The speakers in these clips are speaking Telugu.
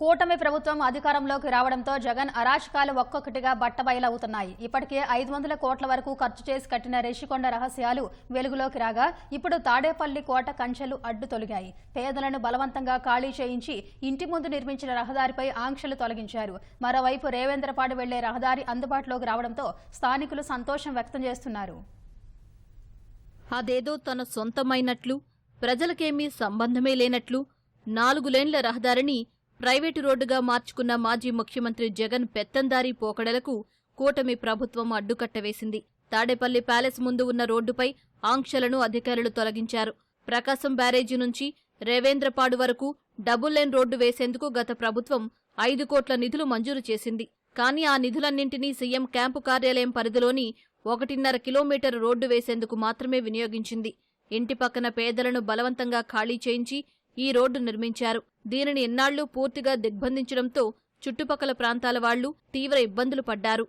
కూటమి ప్రభుత్వం అధికారంలోకి రావడంతో జగన్ అరాచకాలు ఒక్కొక్కటిగా బట్టబయలవుతున్నాయి. ఇప్పటికే 500 కోట్ల వరకు ఖర్చు చేసి కట్టిన రేషికొండ రహస్యాలు వెలుగులోకి రాగా ఇప్పుడు తాడేపల్లి కోట కంచెలు అడ్డు తొలగాయి. పేదలను బలవంతంగా ఖాళీ చేయించి ఇంటి ముందు నిర్మించిన రహదారిపై ఆంక్షలు తొలగించారు. మరోవైపు రేవేంద్రపాడు వెళ్లే రహదారి అందుబాటులోకి రావడంతో స్థానికులు సంతోషం వ్యక్తం చేస్తున్నారు. అదేదో తన సొంతమైనట్లు, ప్రజలకేమీ సంబంధమే లేనట్లు 4 లేన్ల రహదారిని ప్రైవేటు రోడ్డుగా మార్చుకున్న మాజీ ముఖ్యమంత్రి జగన్ పెత్తందారీ పోకడలకు కూటమి ప్రభుత్వం అడ్డుకట్టవేసింది. తాడేపల్లి ప్యాలెస్ ముందు ఉన్న రోడ్డుపై ఆంక్షలను అధికారులు తొలగించారు. ప్రకాశం బ్యారేజీ నుంచి రేవేంద్రపాడు వరకు డబుల్ లేన్ రోడ్డు వేసేందుకు గత ప్రభుత్వం 5 కోట్ల నిధులు మంజూరు చేసింది. కానీ ఆ నిధులన్నింటినీ సీఎం క్యాంపు కార్యాలయం పరిధిలోని 1.5 కిలోమీటర్ రోడ్డు వేసేందుకు మాత్రమే వినియోగించింది. ఇంటి పక్కన పేదలను బలవంతంగా ఖాళీ చేయించి ఈ రోడ్డు నిర్మించారు. దీనిని ఎన్నాళ్లూ పూర్తిగా దిగ్బంధించడంతో చుట్టుపక్కల ప్రాంతాల వాళ్లు తీవ్ర ఇబ్బందులు పడ్డారు.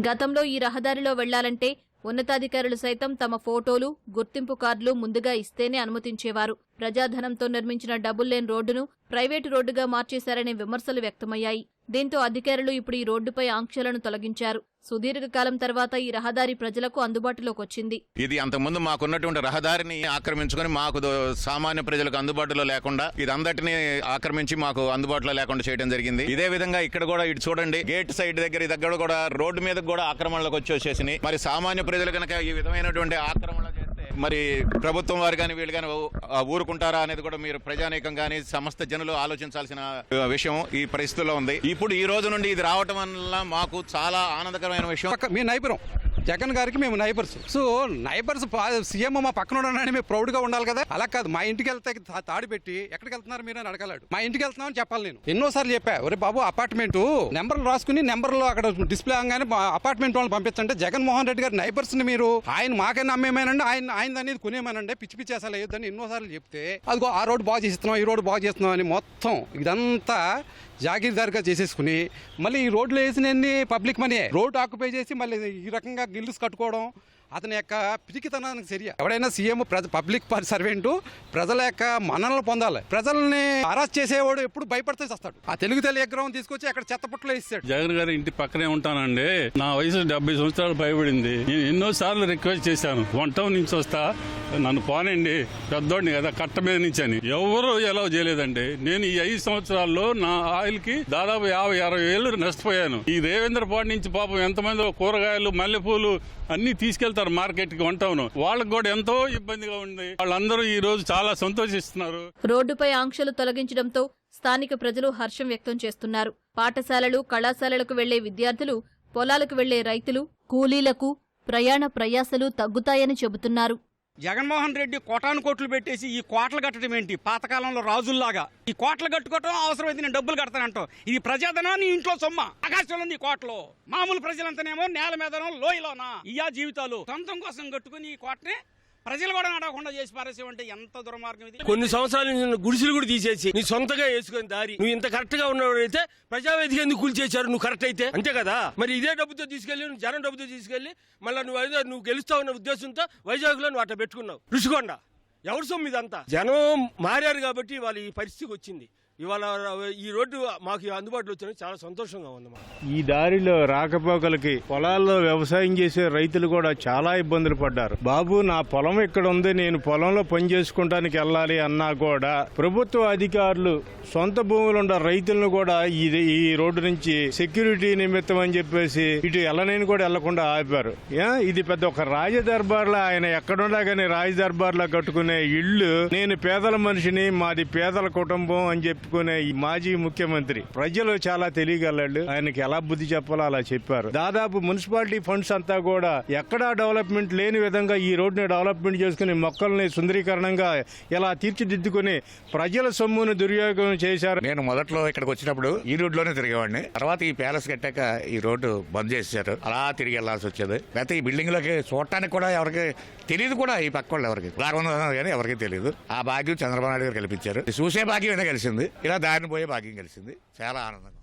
గతంలో ఈ రహదారిలో వెళ్లాలంటే ఉన్నతాధికారులు సైతం తమ ఫోటోలు, గుర్తింపు కార్డులు ముందుగా ఇస్తేనే అనుమతించేవారు. ప్రజాధనంతో నిర్మించిన డబుల్ లేన్ రోడ్డును ప్రైవేటు రోడ్డుగా మార్చేశారనే విమర్శలు వ్యక్తమయ్యాయి. దీంతో అధికారులు ఇప్పుడు ఈ రోడ్డుపై ఆంక్షలను తొలగించారు. సుదీర్ఘకాలం తర్వాత ఈ రహదారి ప్రజలకు అందుబాటులోకి వచ్చింది. ఇది అంతకుముందు మాకున్నటువంటి రహదారిని ఆక్రమించుకుని మాకు సామాన్య ప్రజలకు అందుబాటులో లేకుండా ఇదందటినీ ఆక్రమించి మాకు అందుబాటులో లేకుండా చేయడం జరిగింది. ఇదే విధంగా ఇక్కడ కూడా ఇటు చూడండి, గేట్ సైడ్ దగ్గర కూడా రోడ్డు మీద కూడా ఆక్రమణలకు వచ్చేసేసినాయి. మరి సామాన్య ప్రజలు కనుక ఈ విధమైనటువంటి ఆక్రమణ చేస్తే మరి ప్రభుత్వం వారు కానీ వీళ్ళు కానీ ఊరుకుంటారా అనేది కూడా మీరు ప్రజానీకం కానీ సమస్త జనులు ఆలోచించాల్సిన విషయం ఈ పరిస్థితుల్లో ఉంది. ఇప్పుడు ఈ రోజు నుండి ఇది రావటం వల్ల మాకు చాలా ఆనందకరమైన విషయం. మీ నైబరం జగన్ గారికి మేము నైబర్స్. సో నైబర్స్ సీఎం మా పక్కన ఉండడానికి మేము ప్రౌడ్ గా ఉండాలి కదా. అలా కాదు, మా ఇంటికి వెళ్తే తాడి పెట్టి ఎక్కడికి వెళ్తున్నారు మీరు అని అడగలాడు. మా ఇంటికి వెళ్తున్నామని చెప్పాలి. నేను ఎన్నోసార్లు చెప్పా, ఒరే బాబు అపార్ట్మెంట్ నెంబర్లు రాసుకుని నెంబర్లో అక్కడ డిస్ప్లే అవగానే అపార్ట్మెంట్ వాళ్ళని పంపించండి. జగన్మోహన్ రెడ్డి గారి నైబర్స్ ని మీరు ఆయన మాకైనా అమ్మేమేనండి, ఆయన అనేది కొనేమనండి, పిచ్చి పిచ్చి అసలు వేయొద్దని ఎన్నోసార్లు చెప్తే అదిగో ఆ రోడ్డు బాగు చేస్తున్నాం, ఈ రోడ్డు బాగు చేస్తున్నాం అని మొత్తం ఇదంతా జాగీర్దారిగా చేసేసుకుని మళ్ళీ ఈ రోడ్లు వేసినన్ని పబ్లిక్ మనీ రోడ్డు ఆక్యుపై చేసి మళ్ళీ ఈ రకంగా గిల్లుస్ కట్టుకోవడం అతని యొక్క పిరికితనానికి చర్య. ఎవడైనా సీఎం పబ్లిక్ సర్వెంట్ ప్రజల యొక్క మన్ననలు పొందాలి. ప్రజల్ని అరెస్ట్ చేసేవాడు ఎప్పుడు భయపడితే వస్తాడు. ఆ తెలుగు తల్లి విగ్రహం తీసుకొచ్చి అక్కడ చెత్తపుట్లో ఇస్తాడు. జగన్ గారి ఇంటి పక్కనే ఉంటానండి. నా వయసు 70 సంవత్సరాలు భయపడింది. నేను ఎన్నోసార్లు రిక్వెస్ట్ చేశాను, 1 టౌన్ నుంచి వస్తా, నన్ను పోనండి, పెద్దోడిని కదా, కట్ట మీద నుంచి అని. ఎవరు ఎలా చేయలేదండి. నేను ఈ 5 సంవత్సరాల్లో నా ఆయిల్ కి దాదాపు 50-60 వేలు నష్టపోయాను. ఈ రేవేంద్రపాడు నుంచి పాపం ఎంతమంది కూరగాయలు, మల్లెపూలు అన్ని తీసుకెళ్తారు మార్కెట్ కి, 1 టౌన్. వాళ్ళకి కూడా ఎంతో ఇబ్బందిగా ఉంది. వాళ్ళందరూ ఈ రోజు చాలా సంతోషిస్తున్నారు. రోడ్డుపై ఆంక్షలు తొలగించడంతో స్థానిక ప్రజలు హర్షం వ్యక్తం చేస్తున్నారు. పాఠశాలలు, కళాశాలలకు వెళ్లే విద్యార్థులు, పొలాలకు వెళ్లే రైతులు, కూలీలకు ప్రయాణ ప్రయాసలు తగ్గుతాయని చెబుతున్నారు. జగన్మోహన్ రెడ్డి కోటాను కోట్లు పెట్టేసి ఈ కోటలు కట్టడం ఏంటి? పాతకాలంలో రాజుల్లాగా ఈ కోటలు కట్టుకోవటం అవసరమైతే నేను డబ్బులు కడతానంటో. ఇది ప్రజాధనం, నీ ఇంట్లో సొమ్మ. ఆకాశంలో నీ కోటలో మామూలు ప్రజలంతానేమో నేల మీదనో లోయలోనా ఇయా జీవితాలు. సొంతం కోసం కట్టుకుని ఈ కోటనే ప్రజలు కూడా నడవకుండా చేసి పారేసేవంటే ఎంత దుర్మార్గం ఇది. కొన్ని సంవత్సరాలు నిన్ను గుడిసెలు కూడా తీసేసి నీ సొంతగా వేసుకుని దారి నువ్వు ఇంత కరెక్ట్ గా ఉన్నవాడైతే ప్రజావేదిక ఎందుకు కూల్చేశారు? నువ్వు కరెక్ట్ అయితే అంతే కదా. మరి ఇదే డబ్బుతో తీసుకెళ్లి, నువ్వు జనం డబ్బుతో తీసుకెళ్లి మళ్ళీ నువ్వు గెలుస్తావు అన్న ఉద్దేశంతో వైజాగ్ లో నువ్వు అట్లా పెట్టుకున్నావు. రుషికొండ ఎవరి సొమ్ము ఇదంతా? జనం మారారు కాబట్టి ఇవాళ ఈ పరిస్థితికి వచ్చింది. ఇవాళ ఈ రోడ్డు మాకు అందుబాటులో వచ్చిన చాలా సంతోషంగా ఉంది. ఈ దారిలో రాకపోకలకి పొలాల్లో వ్యవసాయం చేసే రైతులు కూడా చాలా ఇబ్బందులు పడ్డారు. బాబు నా పొలం ఇక్కడ ఉంది, నేను పొలంలో పని చేసుకుంటానికి వెళ్ళాలి అన్నా కూడా ప్రభుత్వ అధికారులు సొంత భూములు ఉన్న రైతులను కూడా ఈ రోడ్డు నుంచి సెక్యూరిటీ నిమిత్తం అని చెప్పేసి ఇటు వెళ్ళనని కూడా వెళ్లకుండా ఆపారు. ఇది పెద్ద ఒక రాజదర్బార్లా, ఆయన ఎక్కడున్నా కానీ రాజదర్బార్లా కట్టుకునే ఇళ్లు. నేను పేదల మనిషిని, మాది పేదల కుటుంబం అని చెప్పి ఈ మాజీ ముఖ్యమంత్రి ప్రజలు చాలా తెలియగలడు. ఆయనకి ఎలా బుద్ధి చెప్పాలో అలా చెప్పారు. దాదాపు మున్సిపాలిటీ ఫండ్స్ అంతా కూడా ఎక్కడా డెవలప్మెంట్ లేని విధంగా ఈ రోడ్డుని డెవలప్మెంట్ చేసుకుని మొక్కల్ని సుందరీకరణంగా ఇలా తీర్చిదిద్దుకుని ప్రజల సొమ్మును దుర్యోగం చేశారు. నేను మొదట్లో ఇక్కడికి వచ్చినప్పుడు ఈ రోడ్లోనే తిరిగేవాడిని. తర్వాత ఈ ప్యాలెస్ కట్టాక ఈ రోడ్డు బంద్ చేశారు. అలా తిరిగి వెళ్లాల్సి వచ్చేది. అయితే ఈ బిల్డింగ్ లోకి చూడటానికి కూడా ఎవరికి తెలియదు, కూడా ఈ పక్క వాళ్ళు ఎవరికి కానీ ఎవరికి తెలియదు. ఆ భాగ్యం చంద్రబాబు నాయుడు గారు కల్పించారు. చూసే భాగ్యం ఏదో కలిసింది. ఇలా దారిని పోయే భాగ్యం కలిసింది. చాలా ఆనందంగా.